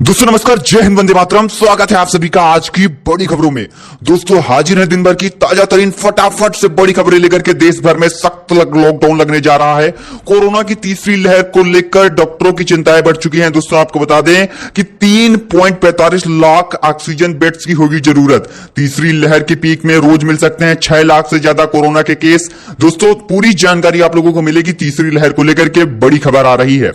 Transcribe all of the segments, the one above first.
दोस्तों नमस्कार, जय हिंद, वंदे मातरम। स्वागत है आप सभी का आज की बड़ी खबरों में। दोस्तों हाजिर है दिन भर की ताजा तरीन फटाफट से बड़ी खबरें लेकर के। देश भर में सख्त लॉकडाउन लगने जा रहा है। कोरोना की तीसरी लहर को लेकर डॉक्टरों की चिंताएं बढ़ चुकी हैं। दोस्तों आपको बता दें कि 3.45 लाख ऑक्सीजन बेड्स की होगी जरूरत। तीसरी लहर की पीक में रोज मिल सकते हैं 6 लाख से ज्यादा कोरोना के केस। दोस्तों पूरी जानकारी आप लोगों को मिलेगी तीसरी लहर को लेकर के। बड़ी खबर आ रही है।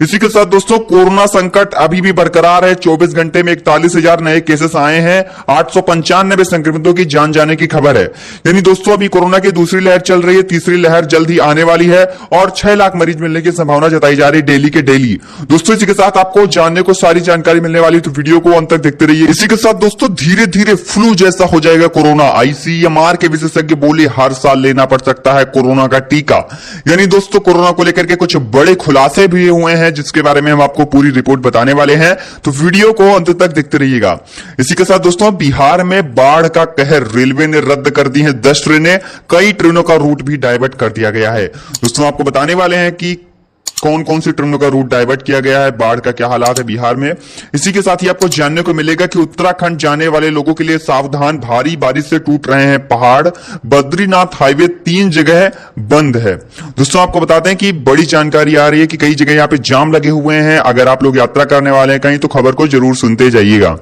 इसी के साथ दोस्तों कोरोना संकट अभी भी बरकरार है। 24 घंटे में 41,000 नए केसेस आए हैं। 895 संक्रमितों की जान जाने की खबर है। यानी दोस्तों अभी कोरोना की दूसरी लहर चल रही है, तीसरी लहर जल्द ही आने वाली है और 6 लाख मरीज मिलने की संभावना जताई जा रही है डेली के डेली। दोस्तों इसी के साथ आपको जानने को सारी जानकारी मिलने वाली, तो वीडियो को अंत तक देखते रहिए। इसी के साथ दोस्तों धीरे धीरे फ्लू जैसा हो जाएगा कोरोना। आईसीएमआर के विशेषज्ञ बोले हर साल लेना पड़ सकता है कोरोना का टीका। यानी दोस्तों कोरोना को लेकर के कुछ बड़े खुलासे भी हुए हैं, जिसके बारे में हम आपको पूरी रिपोर्ट बताने वाले हैं, तो वीडियो को अंत तक देखते रहिएगा। इसी के साथ दोस्तों बिहार में बाढ़ का कहर, रेलवे ने रद्द कर दी है 10 ट्रेनें, कई ट्रेनों का रूट भी डाइवर्ट कर दिया गया है। दोस्तों आपको बताने वाले हैं कि कौन कौन सी ट्रेनों का रूट डाइवर्ट किया गया है, बाढ़ का क्या हालात है बिहार में। इसी के साथ ही आपको जानने को मिलेगा कि उत्तराखंड जाने वाले लोगों के लिए सावधान, भारी बारिश से टूट रहे हैं पहाड़। बद्रीनाथ हाईवे 3 जगह बंद है। दोस्तों आपको बताते हैं कि बड़ी जानकारी आ रही है कि कई जगह यहाँ पे जाम लगे हुए हैं। अगर आप लोग यात्रा करने वाले हैं कहीं, तो खबर को जरूर सुनते जाइएगा।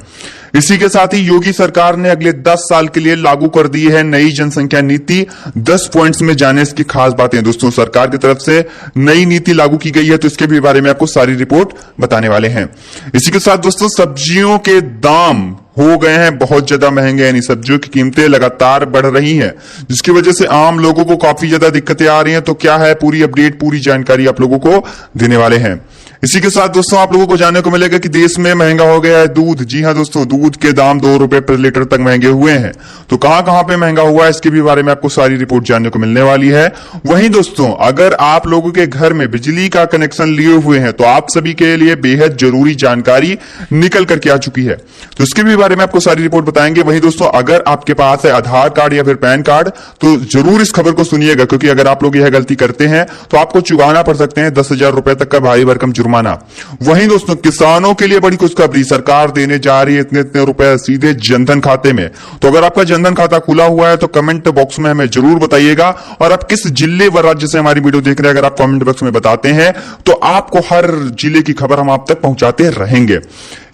इसी के साथ ही योगी सरकार ने अगले 10 साल के लिए लागू कर दी है नई जनसंख्या नीति। 10 पॉइंट्स में जाने इसकी खास बातें। दोस्तों सरकार की तरफ से नई नीति लागू की गई है, तो इसके भी बारे में आपको सारी रिपोर्ट बताने वाले हैं। इसी के साथ दोस्तों सब्जियों के दाम हो गए हैं बहुत ज्यादा महंगे, यानी सब्जियों की कीमतें लगातार बढ़ रही हैं, जिसकी वजह से आम लोगों को काफी ज्यादा दिक्कतें आ रही हैं। तो क्या है पूरी अपडेट, पूरी जानकारी आप लोगों को देने वाले हैं। इसी के साथ दोस्तों आप लोगों को जानने को मिलेगा कि देश में महंगा हो गया है दूध। जी हां दोस्तों, दूध के दाम 2 रुपए प्रति लीटर तक महंगे हुए हैं। तो कहां कहां पे महंगा हुआ है, इसके भी बारे में आपको सारी रिपोर्ट जानने को मिलने वाली है। वहीं दोस्तों अगर आप लोगों के घर में बिजली का कनेक्शन लिए हुए हैं, तो आप सभी के लिए बेहद जरूरी जानकारी निकल करके आ चुकी है, तो इसके भी बारे में आपको सारी रिपोर्ट बताएंगे। वहीं दोस्तों अगर आपके पास है आधार कार्ड या फिर पैन कार्ड, तो जरूर इस खबर को सुनिएगा, क्योंकि अगर आप लोग यह गलती करते हैं तो आपको चुकाना पड़ सकते हैं 10,000 रुपए तक का भारी भरकम जुर्माना। वहीं दोस्तों किसानों के लिए बड़ी खुशखबरी, सरकार देने जा रही है इतने इतने रुपए सीधे जनधन खाते में। तो अगर आपका जनधन खाता खुला हुआ है तो कमेंट बॉक्स में हमें जरूर बताइएगा। और आप किस जिले व राज्य से हमारी वीडियो देख रहे हैं, अगर आप कमेंट बॉक्स में बताते हैं तो आपको हर जिले की खबर हम आप तक पहुंचाते रहेंगे।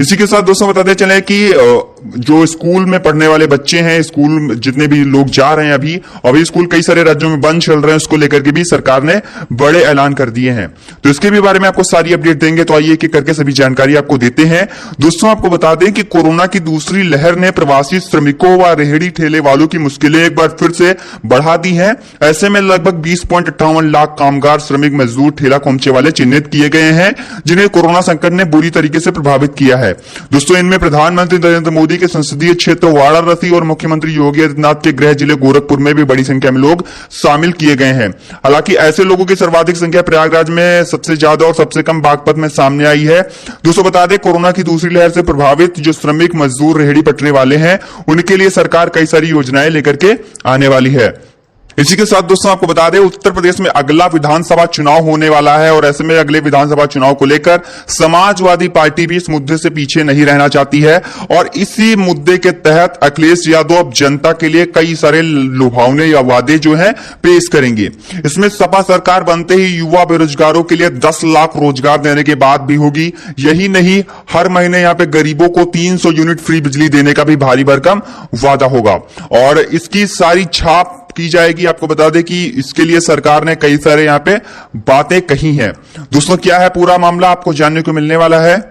इसी के साथ दोस्तों बताते चले कि जो स्कूल में पढ़ने वाले बच्चे हैं, स्कूल जितने भी लोग जा रहे हैं अभी स्कूल कई सारे राज्यों में बंद चल रहे हैं, उसको लेकर के भी सरकार ने बड़े ऐलान कर दिए हैं। तो इसके भी बारे में आपको सारी अपडेट देंगे। तो आइए एक एक करके सभी जानकारी आपको देते हैं। दोस्तों आपको बता दें कि कोरोना की दूसरी लहर ने प्रवासी श्रमिकों व रेहड़ी ठेले वालों की मुश्किलें एक बार फिर से बढ़ा दी हैं। ऐसे में लगभग 20.58 लाख कामगार, श्रमिक, मजदूर, ठेला खोमचे वाले चिन्हित किए गए हैं, जिन्हें कोरोना संकट ने बुरी तरीके से प्रभावित किया है। दोस्तों इनमें प्रधानमंत्री नरेंद्र मोदी के संसदीय क्षेत्र वाराणसी और मुख्यमंत्री योगी आदित्यनाथ के गृह जिले गोरखपुर में भी बड़ी संख्या में लोग शामिल किए गए हैं। हालांकि ऐसे लोगों की सर्वाधिक संख्या प्रयागराज में सबसे ज्यादा और सबसे कम बागपत में सामने आई है। दोस्तों बता दें कोरोना की दूसरी लहर से प्रभावित जो श्रमिक, मजदूर, रेहड़ी पटरी वाले हैं, उनके लिए सरकार कई सारी योजनाएं लेकर के आने वाली है। इसी के साथ दोस्तों आपको बता दें उत्तर प्रदेश में अगला विधानसभा चुनाव होने वाला है, और ऐसे में अगले विधानसभा चुनाव को लेकर समाजवादी पार्टी भी इस मुद्दे से पीछे नहीं रहना चाहती है। और इसी मुद्दे के तहत अखिलेश यादव अब जनता के लिए कई सारे लुभावने या वादे जो है पेश करेंगे। इसमें सपा सरकार बनते ही युवा बेरोजगारों के लिए 10 लाख रोजगार देने की बात भी होगी। यही नहीं, हर महीने यहाँ पे गरीबों को 300 यूनिट फ्री बिजली देने का भी भारी भरकम वादा होगा, और इसकी सारी छाप की जाएगी। आपको बता दें कि इसके लिए सरकार ने कई सारे यहाँ पे बातें कही हैं। दोस्तों क्या है पूरा मामला, आपको जानने को मिलने वाला है।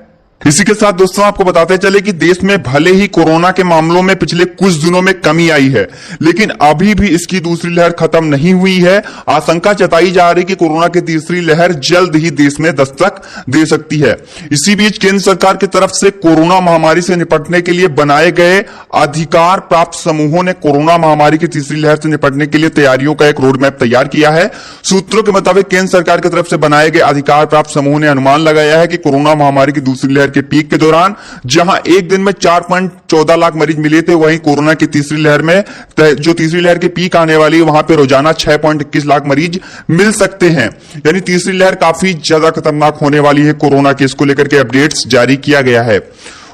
इसी के साथ दोस्तों आपको बताते चले कि देश में भले ही कोरोना के मामलों में पिछले कुछ दिनों में कमी आई है, लेकिन अभी भी इसकी दूसरी लहर खत्म नहीं हुई है। आशंका जताई जा रही कि कोरोना की तीसरी लहर जल्द ही देश में दस्तक दे सकती है। इसी बीच केंद्र सरकार की तरफ से कोरोना महामारी से निपटने के लिए बनाए गए अधिकार प्राप्त समूहों ने कोरोना महामारी की तीसरी लहर से निपटने के लिए तैयारियों का एक रोड मैप तैयार किया है। सूत्रों के मुताबिक केंद्र सरकार की तरफ से बनाए गए अधिकार प्राप्त समूह ने अनुमान लगाया है कि कोरोना महामारी की दूसरी लहर के पीक के दौरान, जहां एक दिन में 4.14 लाख मरीज मिले थे, वहीं कोरोना की तीसरी लहर में, जो तीसरी लहर के पीक आने वाली है, वहां पे रोजाना 6.21 लाख मरीज मिल सकते हैं। यानी तीसरी लहर काफी ज्यादा खतरनाक होने वाली है। कोरोना के इसको लेकर के अपडेट्स जारी किया गया है।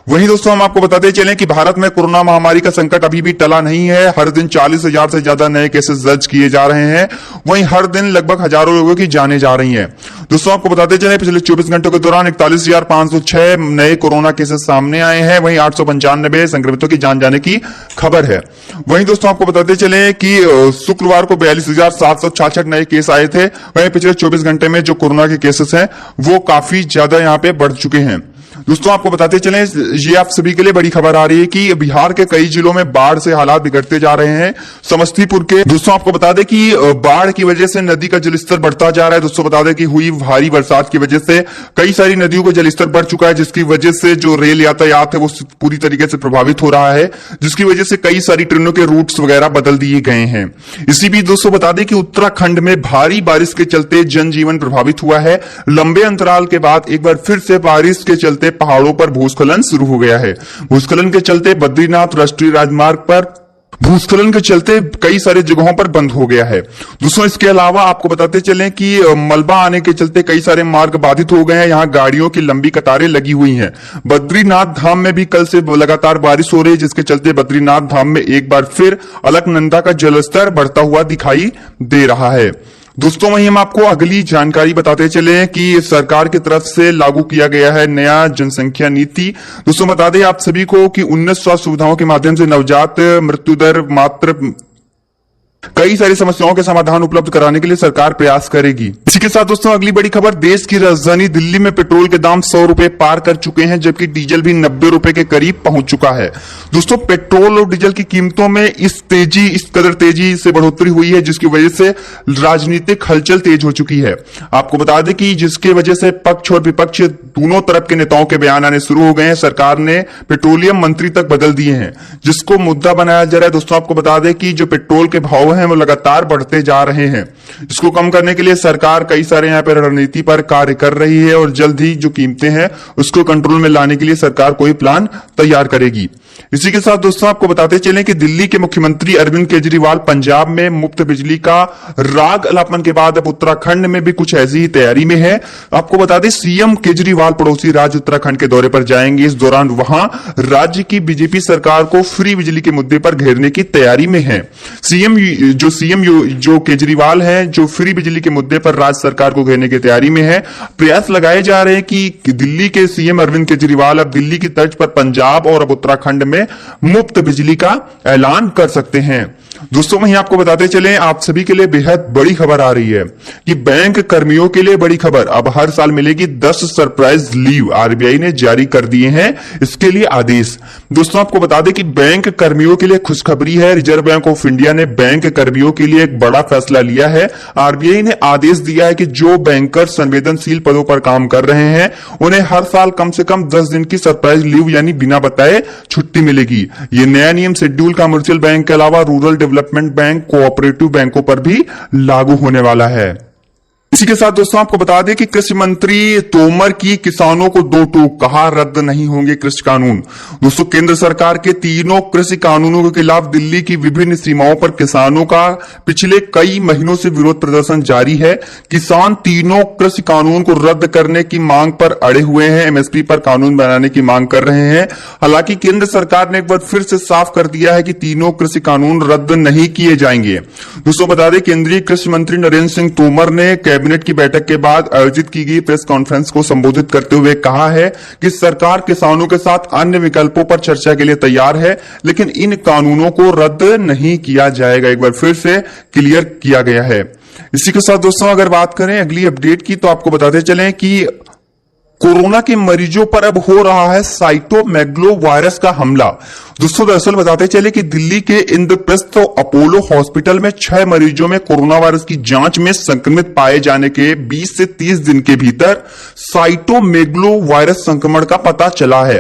वहीं दोस्तों हम आपको बताते चलें कि भारत में कोरोना महामारी का संकट अभी भी टला नहीं है। हर दिन 40,000 से ज्यादा नए केसेस दर्ज किए जा रहे हैं। वहीं हर दिन लगभग हजारों लोगों की जानें जा रही हैं। दोस्तों आपको बताते चलें पिछले 24 घंटों के दौरान 41,506 नए कोरोना केसेस सामने आए हैं। वहीं 895 संक्रमितों की जान जाने की खबर है। वहीं दोस्तों आपको बताते चलें कि शुक्रवार को 42,766 नए केस आए थे। वहीं पिछले 24 घंटे में जो कोरोना के केसेस हैं वो काफी ज्यादा यहां पे बढ़ चुके हैं। दोस्तों आपको बताते चलें, ये आप सभी के लिए बड़ी खबर आ रही है कि बिहार के कई जिलों में बाढ़ से हालात बिगड़ते जा रहे हैं। समस्तीपुर के दोस्तों आपको बता दें कि बाढ़ की वजह से नदी का जलस्तर बढ़ता जा रहा है। दोस्तों बता दें कि हुई भारी बरसात की वजह से कई सारी नदियों का जलस्तर बढ़ चुका है, जिसकी वजह से जो रेल यातायात है वो पूरी तरीके से प्रभावित हो रहा है, जिसकी वजह से कई सारी ट्रेनों के रूट्स वगैरह बदल दिए गए हैं। इसी बीच दोस्तों बता दें कि उत्तराखंड में भारी बारिश के चलते जनजीवन प्रभावित हुआ है। लंबे अंतराल के बाद एक बार फिर से बारिश के चलते पहाड़ों पर भूस्खलन शुरू हो गया है। भूस्खलन के चलते बद्रीनाथ राष्ट्रीय राजमार्ग पर भूस्खलन के चलते कई सारी जगहों पर बंद हो गया है। दोस्तों इसके अलावा आपको बताते चलें कि मलबा आने के चलते कई सारे मार्ग बाधित हो गए हैं। यहां गाड़ियों की लंबी कतारें लगी हुई हैं। बद्रीनाथ धाम में भी कल से लगातार बारिश हो रही है, जिसके चलते बद्रीनाथ धाम में एक बार फिर अलकनंदा का जलस्तर बढ़ता हुआ दिखाई दे रहा है। दोस्तों वहीं हम आपको अगली जानकारी बताते चले कि सरकार की तरफ से लागू किया गया है नया जनसंख्या नीति। दोस्तों बता दें आप सभी को कि उन्नत स्वास्थ्य सुविधाओं के माध्यम से नवजात मृत्यु दर मात्र कई सारी समस्याओं के समाधान उपलब्ध कराने के लिए सरकार प्रयास करेगी। इसी के साथ दोस्तों अगली बड़ी खबर, देश की राजधानी दिल्ली में पेट्रोल के दाम 100 रुपए पार कर चुके हैं, जबकि डीजल भी 90 रुपए के करीब पहुंच चुका है। दोस्तों पेट्रोल और डीजल की कीमतों में इस कदर तेजी से बढ़ोतरी हुई है, जिसकी वजह से राजनीतिक हलचल तेज हो चुकी है। आपको बता दें कि जिसकी वजह से पक्ष और विपक्ष दोनों तरफ के नेताओं के बयान आने शुरू हो गए हैं। सरकार ने पेट्रोलियम मंत्री तक बदल दिए हैं, जिसको मुद्दा बनाया जा रहा है। दोस्तों आपको बता दें कि जो पेट्रोल के भाव हैं वो लगातार बढ़ते जा रहे हैं। इसको कम करने के लिए सरकार कई सारे यहाँ पे रणनीति पर कार्य कर रही है और जल्द ही जो कीमतें हैं उसको कंट्रोल में लाने के लिए सरकार कोई प्लान तैयार करेगी। इसी के साथ दोस्तों आपको बताते चलें कि दिल्ली के मुख्यमंत्री अरविंद केजरीवाल पंजाब में मुफ्त बिजली का राग अलापन के बाद अब उत्तराखंड में भी कुछ ऐसी ही तैयारी में है। आपको बता दें सीएम केजरीवाल पड़ोसी राज्य उत्तराखंड के दौरे पर जाएंगे। इस दौरान वहां राज्य की बीजेपी सरकार को फ्री बिजली के मुद्दे पर घेरने की तैयारी में है। सीएम जो केजरीवाल है, जो फ्री बिजली के मुद्दे पर राज्य सरकार को घेरने की तैयारी में है। प्रयास लगाए जा रहे हैं कि दिल्ली के सीएम अरविंद केजरीवाल अब दिल्ली की तर्ज पर पंजाब और अब उत्तराखंड में मुफ्त बिजली का ऐलान कर सकते हैं। दोस्तों वहीं आपको बताते चलें, आप सभी के लिए बेहद बड़ी खबर आ रही है कि बैंक कर्मियों के लिए बड़ी खबर, अब हर साल मिलेगी 10 सरप्राइज लीव। आरबीआई ने जारी कर दिए हैं इसके लिए आदेश। दोस्तों आपको बता दें कि बैंक कर्मियों के लिए खुशखबरी है। रिजर्व बैंक ऑफ इंडिया ने बैंक कर्मियों के लिए एक बड़ा फैसला लिया है। आरबीआई ने आदेश दिया है कि जो बैंकर संवेदनशील पदों पर काम कर रहे हैं उन्हें हर साल कम से कम 10 दिन की सरप्राइज लीव यानी बिना बताए छुट्टी मिलेगी। यह नया नियम शेड्यूल कमर्शियल बैंक के अलावा रूरल डेवलपमेंट बैंक, कोऑपरेटिव बैंकों पर भी लागू होने वाला है। इसी के साथ दोस्तों आपको बता दें कि कृषि मंत्री तोमर की किसानों को दो टूक, कहा रद्द नहीं होंगे कृषि कानून। दोस्तों केंद्र सरकार के तीनों कृषि कानूनों के खिलाफ दिल्ली की विभिन्न सीमाओं पर किसानों का पिछले कई महीनों से विरोध प्रदर्शन जारी है। किसान तीनों कृषि कानून को रद्द करने की मांग पर अड़े हुए हैं, एमएसपी पर कानून बनाने की मांग कर रहे हैं। हालांकि केंद्र सरकार ने एक बार फिर से साफ कर दिया है कि तीनों कृषि कानून रद्द नहीं किए जाएंगे। दोस्तों बता दें केंद्रीय कृषि मंत्री नरेंद्र सिंह तोमर ने कैबिनेट की बैठक के बाद आयोजित की गई प्रेस कॉन्फ्रेंस को संबोधित करते हुए कहा है कि सरकार किसानों के साथ अन्य विकल्पों पर चर्चा के लिए तैयार है, लेकिन इन कानूनों को रद्द नहीं किया जाएगा। एक बार फिर से क्लियर किया गया है। इसी के साथ दोस्तों अगर बात करें अगली अपडेट की, तो आपको बताते चलें कि कोरोना के मरीजों पर अब हो रहा है साइटोमेगलो वायरस का हमला। दोस्तों दरअसल बताते चले कि दिल्ली के इंद्रप्रस्थ अपोलो हॉस्पिटल में 6 मरीजों में कोरोना वायरस की जांच में संक्रमित पाए जाने के 20 से 30 दिन के भीतर साइटोमेगलो वायरस संक्रमण का पता चला है।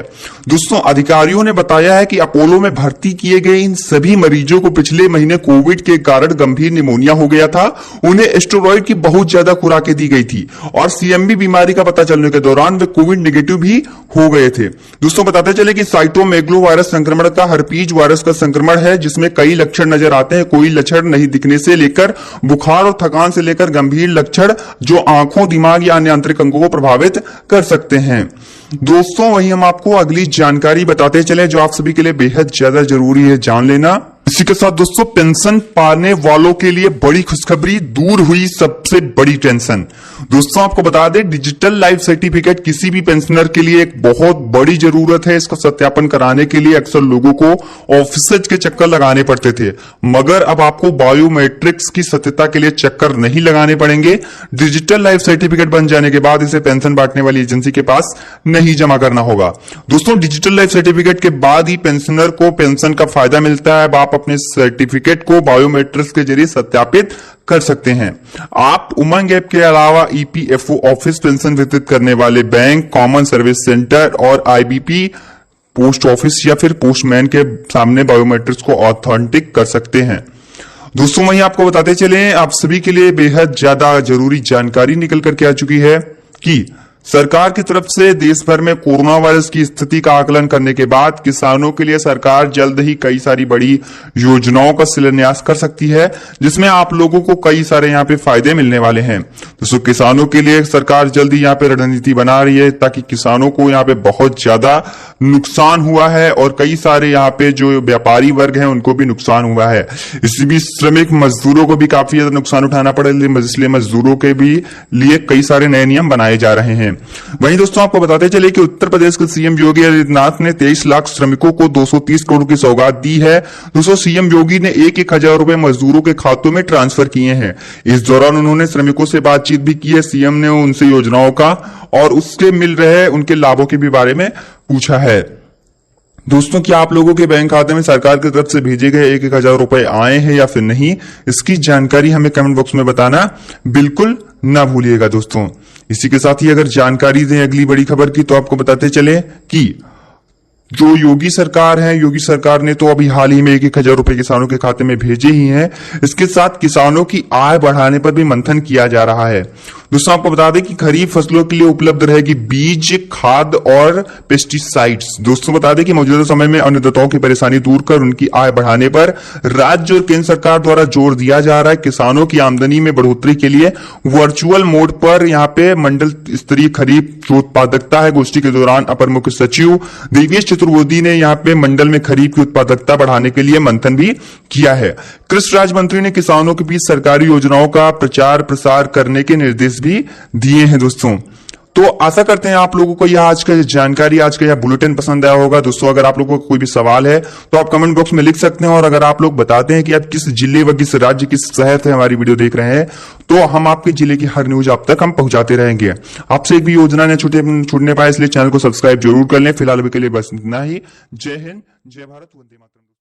दोस्तों अधिकारियों ने बताया है कि अपोलो में भर्ती किए गए इन सभी मरीजों को पिछले महीने कोविड के कारण गंभीर निमोनिया हो गया था। उन्हें स्टेरॉइड की बहुत ज्यादा खुराकें दी गई थी और सीएमवी बीमारी का पता चलने के दौरान दौरान वे कोविड नेगेटिव भी हो गए थे। दोस्तों बताते चले कि साइटोमेगलो वायरस संक्रमण का हर्पीज वायरस का संक्रमण है, जिसमें कई लक्षण नजर आते हैं। कोई लक्षण नहीं दिखने से लेकर बुखार और थकान से लेकर गंभीर लक्षण जो आंखों, दिमाग या अन्य आंतरिक अंगों को प्रभावित कर सकते हैं। दोस्तों वहीं हम आपको अगली जानकारी बताते चले जो आप सभी के लिए बेहद ज्यादा जरूरी है जान लेना। इसी के साथ दोस्तों पेंशन पाने वालों के लिए बड़ी खुशखबरी, दूर हुई सबसे बड़ी टेंशन। दोस्तों आपको बता दें, डिजिटल लाइफ सर्टिफिकेट किसी भी पेंशनर के लिए एक बहुत बड़ी जरूरत है। इसका सत्यापन कराने के लिए अक्सर लोगों को ऑफिस के चक्कर लगाने पड़ते थे, मगर अब आपको बायोमेट्रिक्स की सत्यता के लिए चक्कर नहीं लगाने पड़ेंगे। डिजिटल लाइफ सर्टिफिकेट बन जाने के बाद इसे पेंशन बांटने वाली एजेंसी के पास नहीं जमा करना होगा। दोस्तों डिजिटल लाइफ सर्टिफिकेट के बाद ही पेंशनर को पेंशन का फायदा मिलता है। अब आप अपने सर्टिफिकेट को बायोमेट्रिक्स के जरिए सत्यापित कर सकते हैं। आप उमंग ऐप के अलावा ईपीएफओ ऑफिस, पेंशन वितरित करने वाले बैंक, कॉमन सर्विस सेंटर और आईबीपी पोस्ट ऑफिस या फिर पोस्टमैन के सामने बायोमेट्रिक्स को ऑथेंटिक कर सकते हैं। दोस्तों वहीं आपको बताते चले, आप सभी के लिए बेहद ज्यादा जरूरी जानकारी निकल करके आ चुकी है कि सरकार की तरफ से देश भर में कोरोना वायरस की स्थिति का आकलन करने के बाद किसानों के लिए सरकार जल्द ही कई सारी बड़ी योजनाओं का शिलान्यास कर सकती है, जिसमें आप लोगों को कई सारे यहाँ पे फायदे मिलने वाले हैं। दोस्तों किसानों के लिए सरकार जल्द ही यहाँ पे रणनीति बना रही है, ताकि किसानों को यहाँ पे बहुत ज्यादा नुकसान हुआ है और कई सारे यहाँ पे जो व्यापारी वर्ग हैं उनको भी नुकसान हुआ है। इसी बीच श्रमिक मजदूरों को भी काफी ज्यादा नुकसान उठाना पड़े, इसलिए मजदूरों के भी लिए कई सारे नए नियम बनाए जा रहे हैं। वहीं दोस्तों आपको बताते चले कि उत्तर प्रदेश के सीएम योगी आदित्यनाथ ने 23 लाख श्रमिकों को 230 करोड़ की सौगात दी है। दोस्तों सीएम योगी ने 1,000 रुपए मजदूरों के खातों में ट्रांसफर किए हैं। इस दौरान उन्होंने श्रमिकों से बातचीत भी की है। सीएम ने उनसे योजनाओं का और उसके मिल रहे उनके लाभों के भी बारे में पूछा है। दोस्तों क्या आप लोगों के बैंक खाते में सरकार की तरफ से भेजे गए 1,000 रुपए आए हैं या फिर नहीं, इसकी जानकारी हमें कमेंट बॉक्स में बताना बिल्कुल ना भूलिएगा। दोस्तों इसी के साथ ही अगर जानकारी दें अगली बड़ी खबर की, तो आपको बताते चले कि जो योगी सरकार है, योगी सरकार ने तो अभी हाल ही में 1,000 रुपए किसानों के खाते में भेजे ही हैं। इसके साथ किसानों की आय बढ़ाने पर भी मंथन किया जा रहा है। दोस्तों आपको बता दें कि खरीफ फसलों के लिए उपलब्ध रहेगी बीज, खाद और पेस्टिसाइड्स। दोस्तों बता दें कि मौजूदा समय में अन्नदाताओं की परेशानी दूर कर उनकी आय बढ़ाने पर राज्य और केंद्र सरकार द्वारा जोर दिया जा रहा है। किसानों की आमदनी में बढ़ोतरी के लिए वर्चुअल मोड पर यहाँ पे मंडल स्तरीय खरीफ जो उत्पादकता है गोष्ठी के दौरान अपर मुख्य सचिव देवेश चतुर्वेदी ने यहाँ पे मंडल में खरीफ की उत्पादकता बढ़ाने के लिए मंथन भी किया है। कृषि राज्य मंत्री ने किसानों के बीच सरकारी योजनाओं का प्रचार प्रसार करने के निर्देश भी दिए हैं। दोस्तों तो आशा करते हैं आप लोगों को यह आज का जानकारी, आज का यह बुलेटिन पसंद आया होगा। दोस्तों अगर आप लोगों को कोई भी सवाल है तो आप कमेंट बॉक्स में लिख सकते हैं, और अगर आप लोग बताते हैं कि आप किस जिले व किस राज्य, किस शहर से हमारी वीडियो देख रहे हैं, तो हम आपके जिले की हर न्यूज आप तक हम पहुंचाते रहेंगे। आपसे एक भी योजना ने छूटने पाए, इसलिए चैनल को सब्सक्राइब जरूर कर लें। फिलहाल अभी के लिए बस इतना ही। जय हिंद, जय भारत, वंदे मातरम।